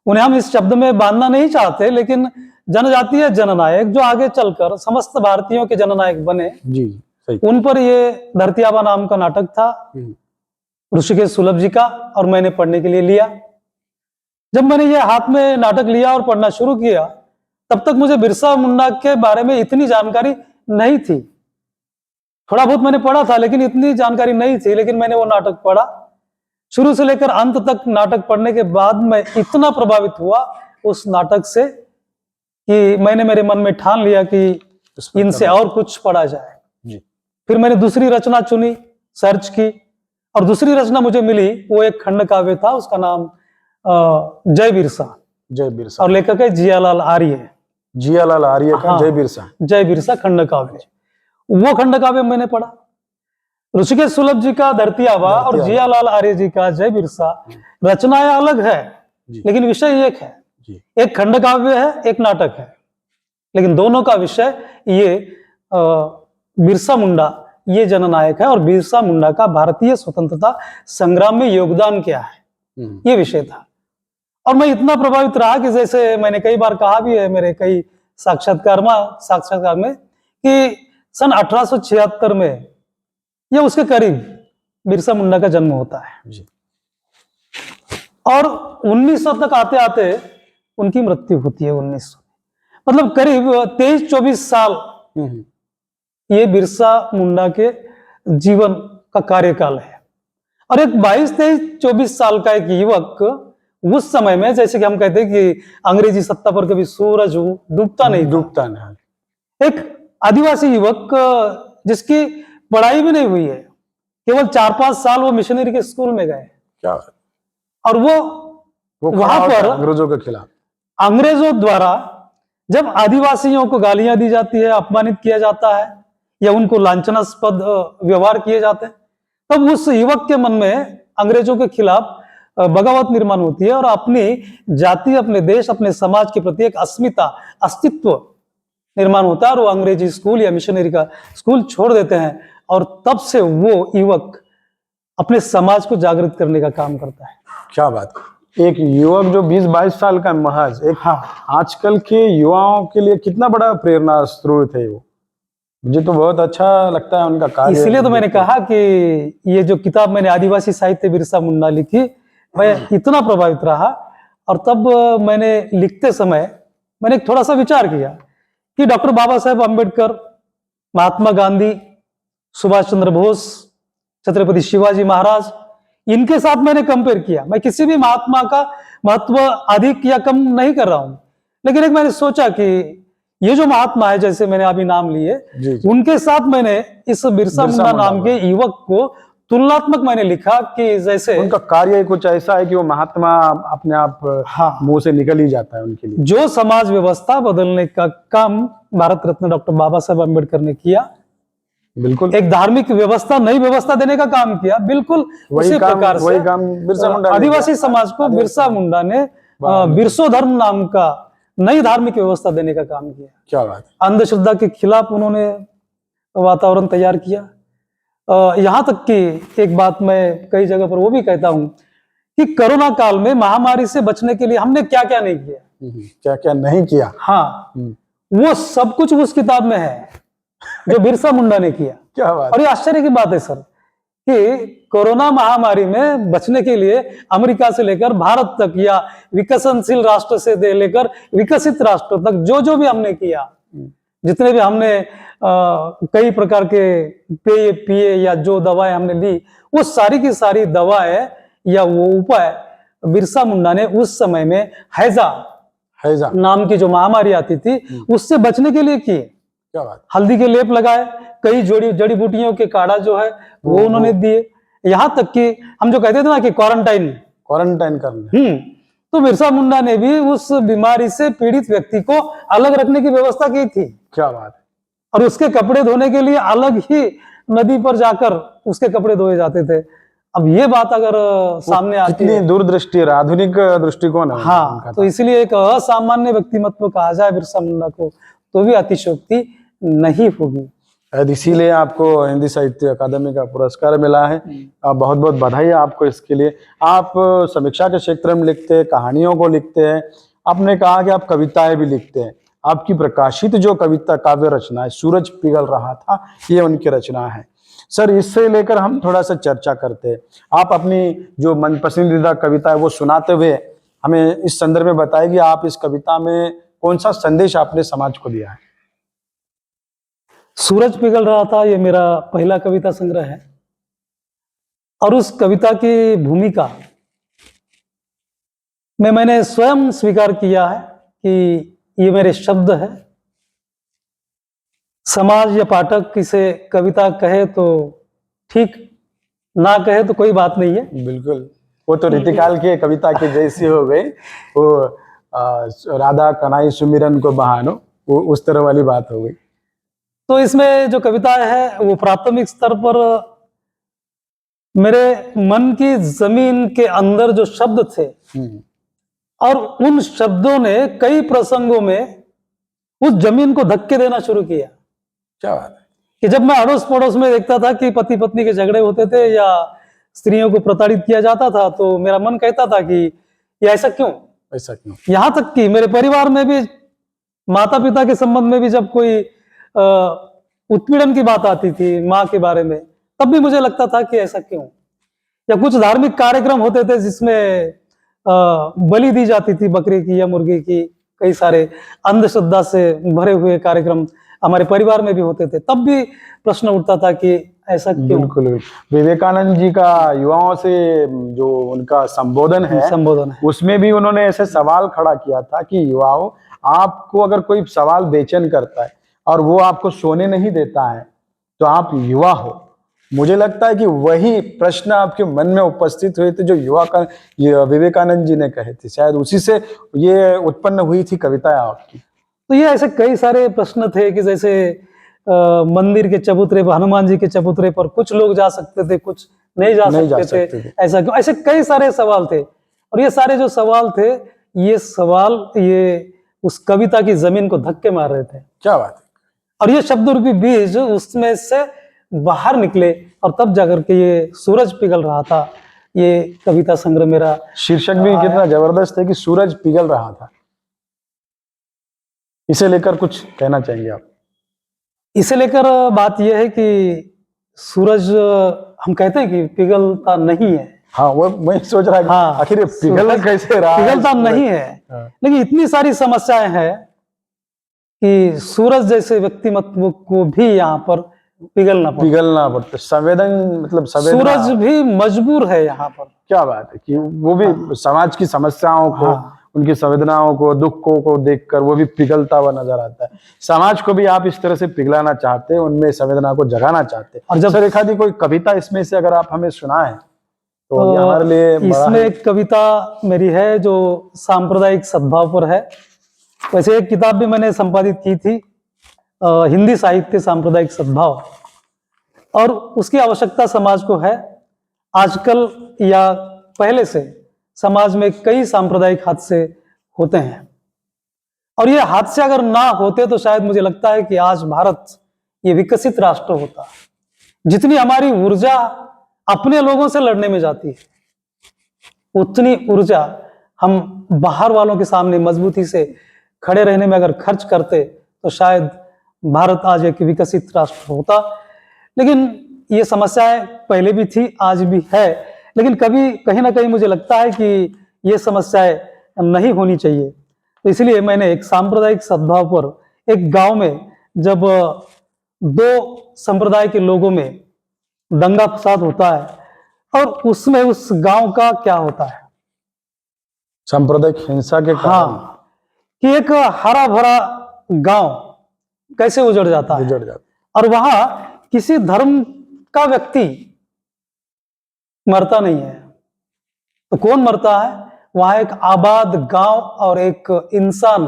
उन्हें हम इस शब्द में बांधना नहीं चाहते, लेकिन जनजातीय जननायक जो आगे चलकर समस्त भारतीयों के जननायक बने जी, सही। उन पर ये धरती आबा नाम का नाटक था ऋषिकेश सुलभ जी का, और मैंने पढ़ने के लिए लिया। जब मैंने ये हाथ में नाटक लिया और पढ़ना शुरू किया, तब तक मुझे बिरसा मुंडा के बारे में इतनी जानकारी नहीं थी। थोड़ा बहुत मैंने पढ़ा था, लेकिन इतनी जानकारी नहीं थी। लेकिन मैंने वो नाटक पढ़ा, शुरू से लेकर अंत तक नाटक पढ़ने के बाद मैं इतना प्रभावित हुआ उस नाटक से कि मैंने मेरे मन में ठान लिया कि इनसे और कुछ पढ़ा जाए जी। फिर मैंने दूसरी रचना चुनी, सर्च की, और दूसरी रचना मुझे मिली, वो एक खंड काव्य था, उसका नाम जय बिरसा, और लेखक है जियालाल आर्य का हाँ, जय बिरसा खंड काव्य। वो खंड काव्य मैंने पढ़ा। ऋषिकेश सुलभ जी का धरती आबा और जियालाल आर्य जी का जय बिरसा रचनाएं अलग है, लेकिन विषय एक है। एक खंड काव्य है, एक नाटक है, लेकिन दोनों का विषय ये बिरसा मुंडा ये जननायक है और बिरसा मुंडा का भारतीय स्वतंत्रता संग्राम में योगदान क्या है, ये विषय था। और मैं इतना प्रभावित रहा कि जैसे मैंने कई बार कहा भी है मेरे कई साक्षात्कार में कि सन 1876 में या उसके करीब बिरसा मुंडा का जन्म होता है और 1900 तक आते आते उनकी मृत्यु होती है। 1900 मतलब करीब 23-24 साल ये बिरसा मुंडा के जीवन का कार्यकाल है। और एक 22-23-24 साल का एक युवक उस समय में, जैसे कि हम कहते हैं कि अंग्रेजी सत्ता पर कभी सूरज डूबता नहीं, एक आदिवासी युवक जिसकी पढ़ाई भी नहीं हुई है, केवल 4-5 साल वो मिशनरी के स्कूल में गए क्या, और वो वहां पर अंग्रेजों के खिलाफ, अंग्रेजों द्वारा जब आदिवासियों को गालियां दी जाती है, अपमानित किया जाता है या उनको लांछनास्पद व्यवहार किए जाते हैं, तब उस युवक के मन में अंग्रेजों के खिलाफ बगावत निर्माण होती है और अपनी जाति, अपने देश, अपने समाज के प्रति एक अस्मिता, अस्तित्व निर्माण होता है और वो अंग्रेजी स्कूल या मिशनरी का स्कूल छोड़ देते हैं और तब से वो युवक अपने समाज को जागृत करने का काम करता है। क्या बात है। एक युवक जो 20-22 साल का महज एक, हाँ, आजकल के युवाओं के लिए कितना बड़ा प्रेरणा स्रोत है वो। मुझे तो बहुत अच्छा लगता है उनका कार्य। इसलिए तो मैंने कहा कि ये जो किताब मैंने आदिवासी साहित्य बिरसा मुंडा लिखी, मैं इतना प्रभावित रहा और तब मैंने लिखते समय मैंने थोड़ा सा विचार किया कि डॉक्टर बाबा साहेब अम्बेडकर, महात्मा गांधी, सुभाष चंद्र बोस, छत्रपति शिवाजी महाराज, इनके साथ मैंने कंपेयर किया। मैं किसी भी महात्मा का महत्व अधिक या कम नहीं कर रहा हूं, लेकिन एक मैंने सोचा कि ये जो महात्मा है, जैसे मैंने अभी नाम लिए, उनके साथ मैंने इस बिरसा मुंडा नाम के युवक को तुलनात्मक मैंने लिखा कि जैसे उनका कार्य कुछ ऐसा है कि वो महात्मा अपने आप, हाँ, मुंह से निकल ही जाता है उनके लिए। जो समाज व्यवस्था बदलने का काम भारत रत्न डॉक्टर बाबा साहेब अम्बेडकर ने किया, बिल्कुल एक धार्मिक व्यवस्था, नई व्यवस्था देने का काम किया, बिल्कुल उसी प्रकार से बिरसा मुंडा आदिवासी समाज को बिरसा मुंडा ने बिरसो धर्म नाम का नई धार्मिक व्यवस्था देने का काम किया। क्या बात। अंधश्रद्धा के खिलाफ उन्होंने वातावरण तैयार किया। यहाँ तक कि एक बात मैं कई जगह पर वो भी कहता हूं कि कोरोना काल में महामारी से बचने के लिए हमने क्या क्या नहीं किया, क्या क्या नहीं किया, हाँ, वो सब कुछ उस किताब में है जो बिरसा मुंडा ने किया। क्या बात। और ये आश्चर्य की बात है सर कि कोरोना महामारी में बचने के लिए अमेरिका से लेकर भारत तक या विकसनशील राष्ट्र से लेकर विकसित राष्ट्र तक जो भी हमने किया, जितने भी हमने कई प्रकार के पेय पिए या जो दवाएं हमने ली, वो सारी की सारी दवाएं या वो उपाय बिरसा मुंडा ने उस समय में हैजा नाम की जो महामारी आती थी उससे बचने के लिए किए। क्या बात। हल्दी के लेप लगाए, कई जड़ी बूटियों के काढ़ा जो है वो उन्होंने दिए, यहाँ तक कि हम जो कहते थे ना कि क्वारंटाइन करना, तो बिरसा मुंडा ने भी उस बीमारी से पीड़ित व्यक्ति को अलग रखने की व्यवस्था की थी। क्या बात। और उसके कपड़े धोने के लिए अलग ही नदी पर जाकर उसके कपड़े धोए जाते थे। अब ये बात अगर सामने आती है, दूरदृष्टि, आधुनिक दृष्टिकोण है। हाँ, तो इसलिए एक असामान्य व्यक्तिमत्व कहा जाए बिरसा मुंडा को तो भी अतिशयोक्ति नहीं होगी। इसीलिए आपको हिंदी साहित्य अकादमी का पुरस्कार मिला है। बहुत बहुत बधाई आपको इसके लिए। आप समीक्षा के क्षेत्र में लिखते हैं, कहानियों को लिखते हैं, आपने कहा कि आप कविताएं भी लिखते हैं। आपकी प्रकाशित जो कविता काव्य रचना है सूरज पिघल रहा था, ये उनकी रचना है। सर, इससे लेकर हम थोड़ा सा चर्चा करते हैं। आप अपनी जो मन पसंदीदा कविता है वो सुनाते हुए हमें इस संदर्भ में बताइए कि आप इस कविता में कौन सा संदेश आपने समाज को दिया है। सूरज पिघल रहा था, ये मेरा पहला कविता संग्रह है और उस कविता की भूमिका में मैंने स्वयं स्वीकार किया है कि ये मेरे शब्द है। समाज या पाठक इसे कविता कहे तो ठीक, ना कहे तो कोई बात नहीं है। बिल्कुल, वो तो रीतिकाल की कविता की जैसी हो गई, वो राधा कनाई सुमिरन को बहानो, वो उस तरह वाली बात हो गई। तो इसमें जो कविता है वो प्राथमिक स्तर पर मेरे मन की जमीन के अंदर जो शब्द थे और उन शब्दों ने कई प्रसंगों में उस जमीन को धक्के देना शुरू किया। क्या बात है। कि जब मैं अड़ोस पड़ोस में देखता था कि पति पत्नी के झगड़े होते थे या स्त्रियों को प्रताड़ित किया जाता था, तो मेरा मन कहता था कि ये ऐसा क्यों। यहां तक कि मेरे परिवार में भी, माता पिता के संबंध में भी जब कोई उत्पीड़न की बात आती थी माँ के बारे में, तब भी मुझे लगता था कि ऐसा क्यों। या कुछ धार्मिक कार्यक्रम होते थे जिसमें बलि दी जाती थी बकरी की या मुर्गी की, कई सारे अंधश्रद्धा से भरे हुए कार्यक्रम हमारे परिवार में भी होते थे, तब भी प्रश्न उठता था कि ऐसा क्यों। बिल्कुल। विवेकानंद जी का युवाओं से जो उनका संबोधन है उसमें भी उन्होंने ऐसे सवाल खड़ा किया था कि युवाओं, आपको अगर कोई सवाल बेचैन करता है और वो आपको सोने नहीं देता है तो आप युवा हो। मुझे लगता है कि वही प्रश्न आपके मन में उपस्थित हुए थे जो विवेकानंद जी ने कहे थे, शायद उसी से ये उत्पन्न हुई थी कविता आपकी। तो ये ऐसे कई सारे प्रश्न थे कि जैसे मंदिर के चबूतरे पर, हनुमान जी के चबूतरे पर कुछ लोग जा सकते थे, कुछ नहीं जा सकते थे, ऐसा क्यों। ऐसे कई सारे सवाल थे और ये सारे जो सवाल थे, ये सवाल ये उस कविता की जमीन को धक्के मार रहे थे। क्या बात है। और ये शब्द रूपी बीज उसमें से बाहर निकले और तब जाकर के ये सूरज पिघल रहा था। ये कविता संग्रह मेरा शीर्षक भी कितना जबरदस्त है कि सूरज पिघल रहा था। इसे लेकर कुछ कहना चाहेंगे आप? इसे लेकर बात यह है कि सूरज, हम कहते हैं कि पिघलता नहीं है। हाँ, वो मैं सोच रहा कि हाँ, आखिर ये पिघल कैसे रहा है? पिघलता नहीं है। हाँ। लेकिन इतनी सारी समस्याएं हैं कि सूरज जैसे व्यक्तिमत्व को भी यहाँ पर पिघलना पड़ता है। पिघलना पड़ता, मतलब संवेदना। सूरज भी मजबूर है यहाँ पर। क्या बात है कि वो भी समाज की समस्याओं को, हाँ। उनकी संवेदनाओं को, दुखों को देखकर वो भी पिघलता हुआ नजर आता है। समाज को भी आप इस तरह से पिघलाना चाहते हैं, उनमें संवेदना को जगाना चाहते हैं। और जब सर, एक आधी कोई कविता इसमें से अगर आप हमें सुनाएं तो ये हमारे लिए बड़ा इसमें है। एक कविता मेरी है जो सांप्रदायिक सद्भाव पर है। वैसे एक किताब भी मैंने संपादित की थी, हिंदी साहित्य सांप्रदायिक सद्भाव, और उसकी आवश्यकता समाज को है। आजकल या पहले से समाज में कई सांप्रदायिक हादसे होते हैं, और ये हादसे अगर ना होते तो शायद मुझे लगता है कि आज भारत ये विकसित राष्ट्र होता। जितनी हमारी ऊर्जा अपने लोगों से लड़ने में जाती है, उतनी ऊर्जा हम बाहर वालों के सामने मजबूती से खड़े रहने में अगर खर्च करते तो शायद भारत आज एक विकसित राष्ट्र होता। लेकिन ये समस्याएं पहले भी थी, आज भी है, लेकिन कभी कहीं ना कहीं मुझे लगता है कि ये समस्याएं नहीं होनी चाहिए। तो इसलिए मैंने एक सांप्रदायिक सद्भाव पर, एक गांव में जब दो संप्रदाय के लोगों में दंगा फसाद होता है और उसमें उस गांव का क्या होता है, सांप्रदायिक हिंसा के कारण हाँ, कि एक हरा भरा गांव कैसे उजड़ जाता है, गुजर जाता। और वहां किसी धर्म का व्यक्ति मरता नहीं है। तो कौन मरता है? वहां एक आबाद गांव और एक इंसान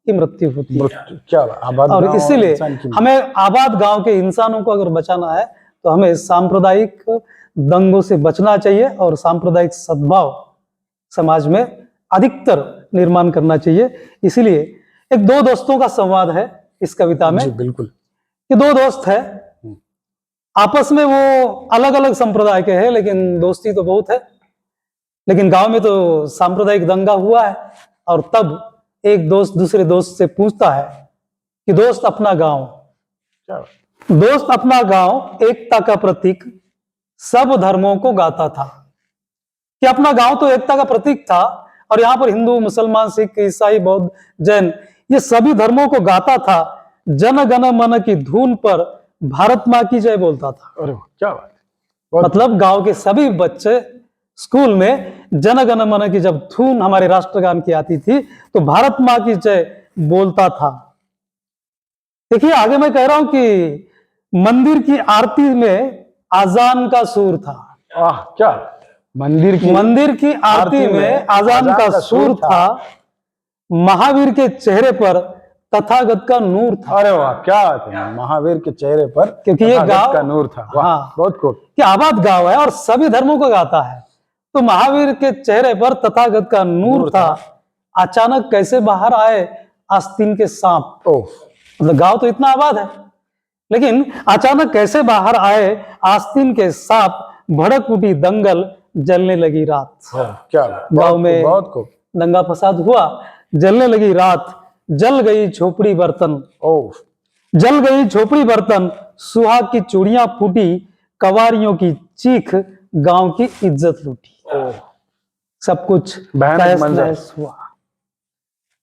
की मृत्यु होती है। क्या आबाद और गांव इसीलिए इंसान की- हमें आबाद गांव के इंसानों को अगर बचाना है तो हमें सांप्रदायिक दंगों से बचना चाहिए और सांप्रदायिक सद्भाव समाज में अधिकतर निर्माण करना चाहिए। इसीलिए एक दो दोस्तों का संवाद है इस कविता में। जी बिल्कुल। कि दो दोस्त है, आपस में वो अलग अलग संप्रदाय के हैं, लेकिन दोस्ती तो बहुत है। लेकिन गांव में तो सांप्रदायिक दंगा हुआ है, और तब एक दोस्त दूसरे दोस्त से पूछता है कि दोस्त अपना गांव, क्या दोस्त अपना गांव एकता का प्रतीक सब धर्मों को गाता था। कि अपना गांव तो एकता का प्रतीक था, और यहाँ पर हिंदू, मुसलमान, सिख, ईसाई, बौद्ध, जैन, ये सभी धर्मों को गाता था। जन गण मन की धुन पर भारत माँ की जय बोलता था। अरे वाह, क्या बात है। बहुत- मतलब गांव के सभी बच्चे स्कूल में जन गण मन की जब धुन हमारे राष्ट्रगान की आती थी तो भारत माँ की जय बोलता था। देखिए आगे मैं कह रहा हूं कि मंदिर की आरती में आजान का सुर था। आह, क्या मंदिर की आरती में आजान का सुर था। महावीर के चेहरे पर तथागत का नूर था। अरे वाह, क्या बात है। महावीर के चेहरे पर क्योंकि ये तथागत गांव का नूर था। वाह, हाँ, बहुत खूब। कि आबाद गांव है और सभी धर्मों को गाता है, तो महावीर के चेहरे पर तथागत का नूर था। अचानक कैसे बाहर आए आस्तीन के सांप। ओह, मतलब गांव तो इतना आबाद है, लेकिन अचानक कैसे बाहर आए आस्तीन के सांप। भड़क उठी दंगल, जलने लगी रात। क्या बात। गांव में बहुत खूब। दंगा फसाद हुआ, जलने लगी रात। जल गई झोपड़ी बर्तन, ओह, जल गई झोपड़ी बर्तन, सुहाग की चूड़ियां फूटी, कवारियों की चीख, गांव की इज्जत लूटी। ओह, सब कुछ भयानक तहस मंजर। नहस हुआ।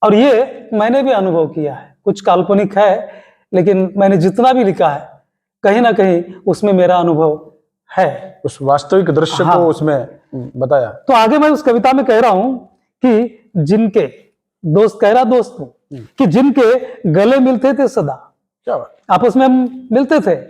और ये मैंने भी अनुभव किया है। कुछ काल्पनिक है, लेकिन मैंने जितना भी लिखा है कहीं ना कहीं उसमें मेरा अनुभव है। उस वास्तविक दृश्य हाँ। को उसमें बताया। तो आगे मैं उस कविता में कह रहा हूं कि जिनके दोस्त, कह रहा दोस्त हूं, कि जिनके गले मिलते थे सदा, क्या बात। आपस में हम मिलते थे,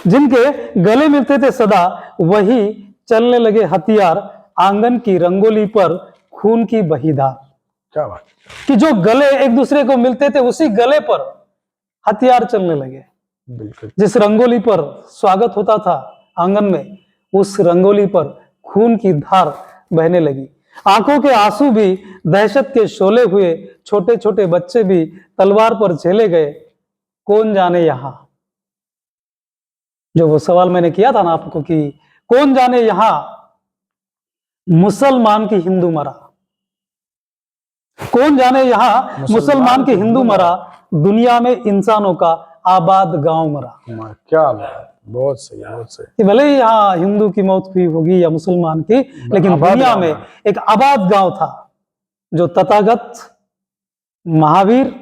जिनके गले मिलते थे सदा, वही चलने लगे हथियार, आंगन की रंगोली पर खून की बहीधार। क्या बात। कि जो गले एक दूसरे को मिलते थे उसी गले पर हथियार चलने लगे। बिल्कुल। जिस रंगोली पर स्वागत होता था आंगन में, उस रंगोली पर खून की धार बहने लगी। आंखों के आंसू भी, दहशत के शोले हुए, छोटे छोटे बच्चे भी तलवार पर झेले गए। कौन जाने यहां, जो वो सवाल मैंने किया था ना आपको कि कौन जाने यहां मुसलमान की हिंदू मरा, कौन जाने यहां मुसलमान की हिंदू मरा, दुनिया में इंसानों का आबाद गांव मरा। क्या बात, बहुत सही, बहुत सही। कि भले ही यहाँ हिंदू की मौत हुई होगी या मुसलमान की, लेकिन आबाद दुनिया गांव में है। एक आबाद गांव था जो तथागत महावीर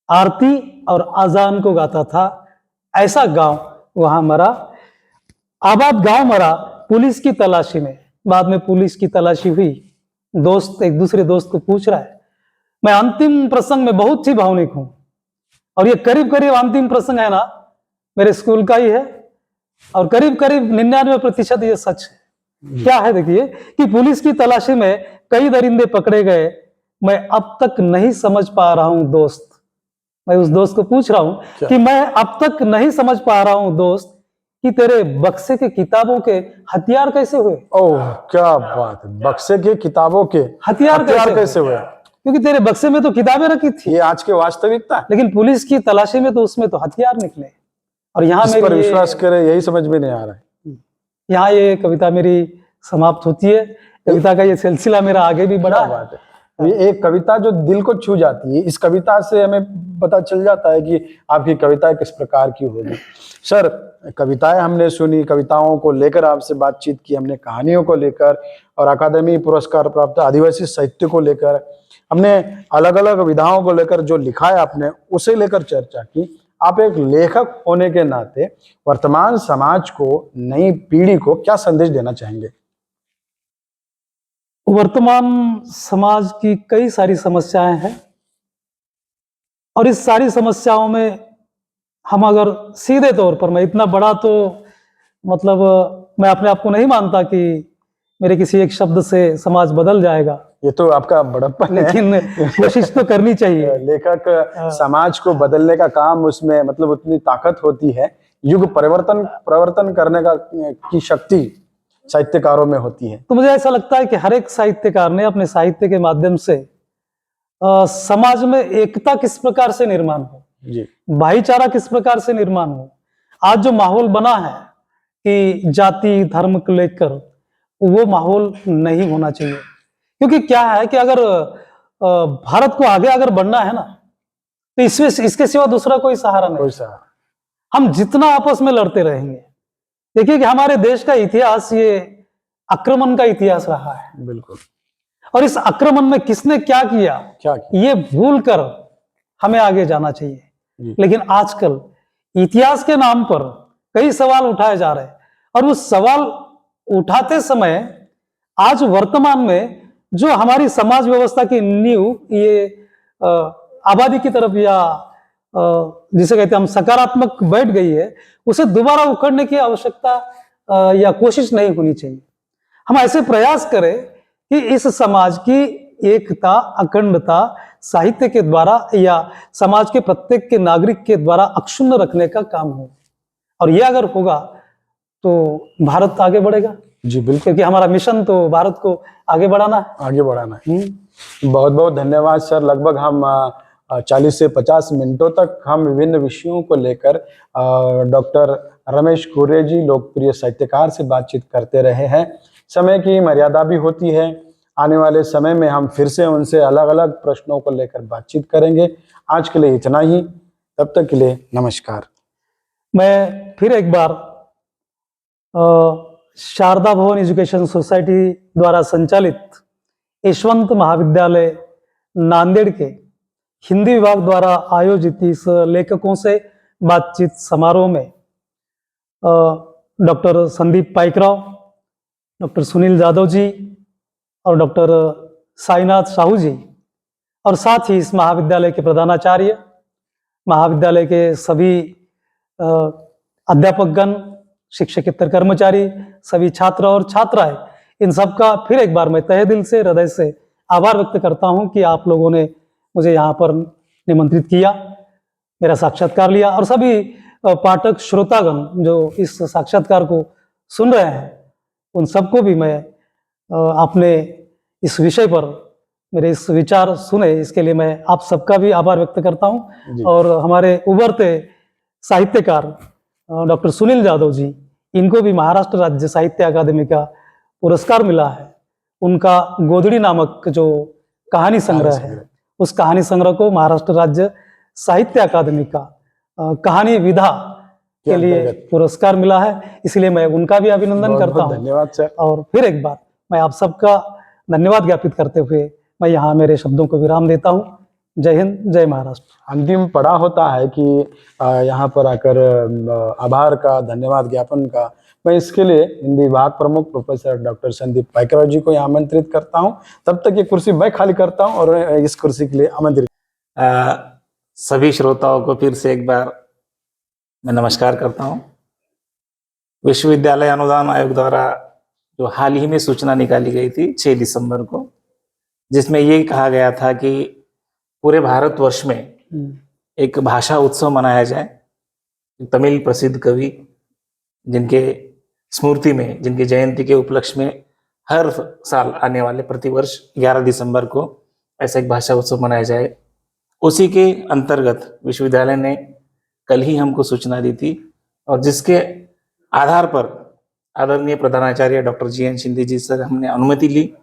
आरती और अजान को गाता था। ऐसा गांव वहां मरा, आबाद गांव मरा पुलिस की तलाशी में। बाद में पुलिस की तलाशी हुई, दोस्त एक दूसरे दोस्त को पूछ रहा है। मैं अंतिम प्रसंग में बहुत ही भावनिक हूं, और ये करीब करीब अंतिम प्रसंग है ना मेरे स्कूल का ही है, और करीब करीब 99% ये सच है। क्या है देखिए कि पुलिस की तलाशी में कई दरिंदे पकड़े गए, मैं अब तक नहीं समझ पा रहा हूं दोस्त। मैं उस दोस्त को पूछ रहा हूं कि मैं अब तक नहीं समझ पा रहा हूं दोस्त कि तेरे बक्से के किताबों के हथियार कैसे हुए। ओह क्या बात है, बक्से के किताबों के हथियार कैसे हुए? क्योंकि तेरे बक्से में तो किताबें रखी थी, ये आज के वास्तविकता है। लेकिन पुलिस की तलाशी में तो उसमें तो हथियार निकले। और यहाँ इस पर विश्वास करे, यही समझ में नहीं आ रहा है। यहाँ ये कविता मेरी समाप्त होती है। कविता का ये सिलसिला मेरा आगे भी बढ़ा क्या बात है। ये एक कविता जो दिल को छू जाती है। इस कविता से हमें पता चल जाता है कि आपकी कविता किस प्रकार की होगी। सर, कविताएं हमने सुनी, कविताओं को लेकर आपसे बातचीत की हमने, कहानियों को लेकर और अकादमी पुरस्कार प्राप्त आदिवासी साहित्य को लेकर हमने, अलग अलग विधाओं को लेकर जो लिखा है आपने उसे लेकर चर्चा की। आप एक लेखक होने के नाते वर्तमान समाज को, नई पीढ़ी को क्या संदेश देना चाहेंगे? वर्तमान समाज की कई सारी समस्याएं हैं, और इस सारी समस्याओं में हम अगर सीधे तौर पर, मैं इतना बड़ा तो मतलब मैं अपने आप को नहीं मानता कि मेरे किसी एक शब्द से समाज बदल जाएगा, ये तो आपका बड़प्पन है। लेकिन कोशिश तो करनी चाहिए। लेखक समाज को बदलने का काम, उसमें मतलब उतनी ताकत होती है, युग परिवर्तन करने का की शक्ति साहित्यकारों में होती है। तो मुझे ऐसा लगता है कि हर एक साहित्यकार ने अपने साहित्य के माध्यम से समाज में एकता किस प्रकार से निर्माण हो, जी, भाईचारा किस प्रकार से निर्माण हो। आज जो माहौल बना है कि जाति धर्म को लेकर, वो माहौल नहीं होना चाहिए। क्योंकि क्या है कि अगर भारत को आगे अगर बढ़ना है ना, तो इसके सिवा दूसरा कोई सहारा नहीं। कोई सहारा। हम जितना आपस में लड़ते रहेंगे, देखिए कि हमारे देश का इतिहास ये आक्रमण का इतिहास रहा है, बिल्कुल। और इस आक्रमण में किसने क्या किया ये भूल कर हमें आगे जाना चाहिए। लेकिन आजकल इतिहास के नाम पर कई सवाल उठाए जा रहे हैं, और वो सवाल उठाते समय आज वर्तमान में जो हमारी समाज व्यवस्था की नींव ये आबादी की तरफ, या जिसे कहते हैं हम सकारात्मक बैठ गई है, उसे दोबारा उखड़ने की आवश्यकता या कोशिश नहीं होनी चाहिए। हम ऐसे प्रयास करें कि इस समाज की एकता, अखंडता साहित्य के द्वारा या समाज के प्रत्येक के नागरिक के द्वारा अक्षुण्ण रखने का काम हो, और यह अगर होगा तो भारत आगे बढ़ेगा। जी बिल्कुल, क्योंकि हमारा मिशन तो भारत को आगे बढ़ाना है। आगे बढ़ाना है। बहुत बहुत धन्यवाद सर। लगभग हम 40 से 50 मिनटों तक हम विभिन्न विषयों को लेकर डॉक्टर रमेश कुर्रे जी, लोकप्रिय साहित्यकार, से बातचीत करते रहे हैं। समय की मर्यादा भी होती है, आने वाले समय में हम फिर से उनसे अलग अलग प्रश्नों को लेकर बातचीत करेंगे। आज के लिए इतना ही, तब तक के लिए नमस्कार। मैं फिर एक बार शारदा भवन एजुकेशन सोसाइटी द्वारा संचालित यशवंत महाविद्यालय नांदेड़ के हिंदी विभाग द्वारा आयोजित इस लेखकों से बातचीत समारोह में डॉक्टर संदीप पाइकराव, डॉक्टर सुनील जादव जी और डॉक्टर साईनाथ साहू जी, और साथ ही इस महाविद्यालय के प्रधानाचार्य, महाविद्यालय के सभी अध्यापकगण, शिक्षकेतर कर्मचारी, सभी छात्र और छात्राएं, इन सबका फिर एक बार मैं तहे दिल से, हृदय से आभार व्यक्त करता हूं कि आप लोगों ने मुझे यहाँ पर निमंत्रित किया, मेरा साक्षात्कार लिया, और सभी पाठक श्रोतागण जो इस साक्षात्कार को सुन रहे हैं, उन सबको भी मैं अपने इस विषय पर मेरे इस विचार सुने, इसके लिए मैं आप सबका भी आभार व्यक्त करता हूं। जी। और हमारे उभरते साहित्यकार डॉक्टर सुनील जाधव जी, इनको भी महाराष्ट्र राज्य साहित्य अकादमी का पुरस्कार मिला है। उनका गोधड़ी नामक जो कहानी संग्रह है, उस कहानी संग्रह को महाराष्ट्र राज्य साहित्य अकादमी का कहानी विधा के लिए पुरस्कार मिला है। इसलिए मैं उनका भी अभिनंदन करता हूं। धन्यवाद सर। और फिर एक बार मैं आप सबका धन्यवाद ज्ञापित करते हुए मैं यहाँ मेरे शब्दों को विराम देता हूँ। जय हिंद, जय महाराष्ट्र। अंतिम पड़ाव होता है कि यहाँ पर आकर आभार का, धन्यवाद ज्ञापन का, मैं इसके लिए हिंदी विभाग प्रमुख प्रोफेसर डॉक्टर संदीप पाइकराव जी को यहाँ आमंत्रित करता हूँ। तब तक ये कुर्सी मैं खाली करता हूँ और इस कुर्सी के लिए आमंत्रित सभी श्रोताओं को फिर से एक बार मैं नमस्कार करता हूँ। विश्वविद्यालय अनुदान आयोग द्वारा जो हाल ही में सूचना निकाली गई थी 6 दिसंबर को, जिसमें ये कहा गया था कि पूरे भारतवर्ष में एक भाषा उत्सव मनाया जाए। तमिल प्रसिद्ध कवि जिनके स्मृति में, जिनके जयंती के उपलक्ष्य में हर साल आने वाले प्रतिवर्ष 11 दिसंबर को ऐसा एक भाषा उत्सव मनाया जाए, उसी के अंतर्गत विश्वविद्यालय ने कल ही हमको सूचना दी थी, और जिसके आधार पर आदरणीय प्रधानाचार्य डॉक्टर GN शिंदे जी से हमने अनुमति ली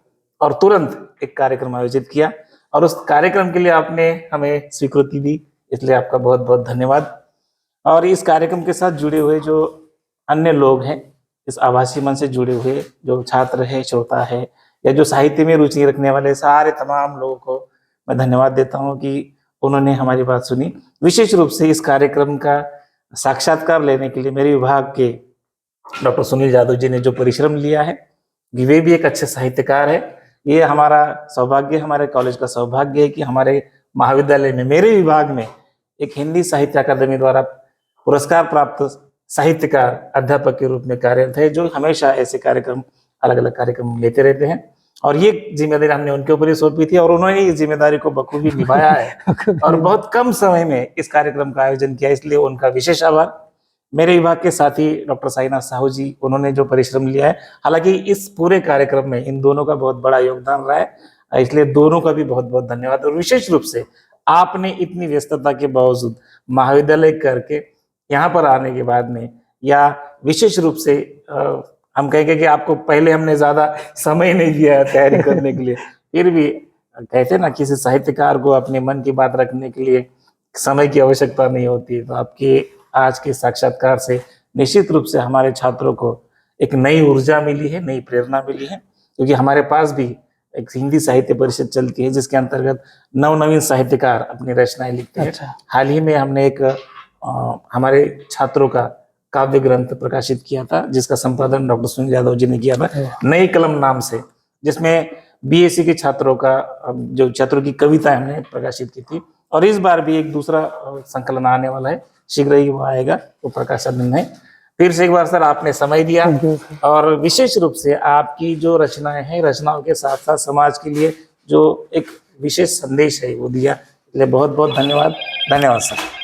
और तुरंत एक कार्यक्रम आयोजित किया, और उस कार्यक्रम के लिए आपने हमें स्वीकृति दी, इसलिए आपका बहुत बहुत धन्यवाद। और इस कार्यक्रम के साथ जुड़े हुए जो अन्य लोग हैं, इस आभासी मन से जुड़े हुए जो छात्र है, श्रोता है, या जो साहित्य में रुचि रखने वाले सारे तमाम लोगों को मैं धन्यवाद देता हूं कि उन्होंने हमारी बात सुनी। विशेष रूप से इस कार्यक्रम का साक्षात्कार लेने के लिए मेरे विभाग के डॉक्टर सुनील जाधव जी ने जो परिश्रम लिया है, वे भी एक अच्छे साहित्यकार है। ये हमारा सौभाग्य, हमारे कॉलेज का सौभाग्य है कि हमारे महाविद्यालय में, मेरे विभाग में एक हिंदी साहित्य अकादमी द्वारा पुरस्कार प्राप्त साहित्यकार अध्यापक के रूप में कार्यरत है, जो हमेशा ऐसे कार्यक्रम, अलग अलग कार्यक्रम लेते रहते हैं। और ये जिम्मेदारी हमने उनके ऊपर ही सौंपी थी और उन्होंने इस जिम्मेदारी को बखूबी निभाया है और बहुत कम समय में इस कार्यक्रम का आयोजन किया, इसलिए उनका विशेष आभार। मेरे विभाग के साथी डॉक्टर साईनाथ साहू जी, उन्होंने जो परिश्रम लिया है, हालांकि इस पूरे कार्यक्रम में इन दोनों का बहुत बड़ा योगदान रहा है, इसलिए दोनों का भी बहुत बहुत धन्यवाद। और विशेष रूप से आपने इतनी व्यस्तता के बावजूद महाविद्यालय करके यहाँ पर आने के बाद में, या विशेष रूप से हम कहेंगे कि आपको पहले हमने ज्यादा समय नहीं दिया है तैयारी करने के लिए, फिर भी कहते ना किसी साहित्यकार को अपने मन की बात रखने के लिए समय की आवश्यकता नहीं होती। तो आपके आज के साक्षात्कार से निश्चित रूप से हमारे छात्रों को एक नई ऊर्जा मिली है, नई प्रेरणा मिली है, क्योंकि हमारे पास भी एक हिंदी साहित्य परिषद चलती है जिसके अंतर्गत नवनवीन साहित्यकार अपनी रचनाएं लिखते हैं। अच्छा। हाल ही में हमने एक हमारे छात्रों का काव्य ग्रंथ प्रकाशित किया था, जिसका संपादन डॉक्टर सुनील यादव जी ने किया था, नई कलम नाम से, जिसमें BSc के छात्रों का जो छात्रों की कविताएं हमने प्रकाशित की थी। और इस बार भी एक दूसरा संकलन आने वाला है, शीघ्र ही वो आएगा, वो प्रकाशन है। फिर से एक बार सर आपने समय दिया और विशेष रूप से आपकी जो रचनाएं हैं, रचनाओं के साथ साथ समाज के लिए जो एक विशेष संदेश है वो दिया, इसलिए बहुत बहुत धन्यवाद। धन्यवाद सर।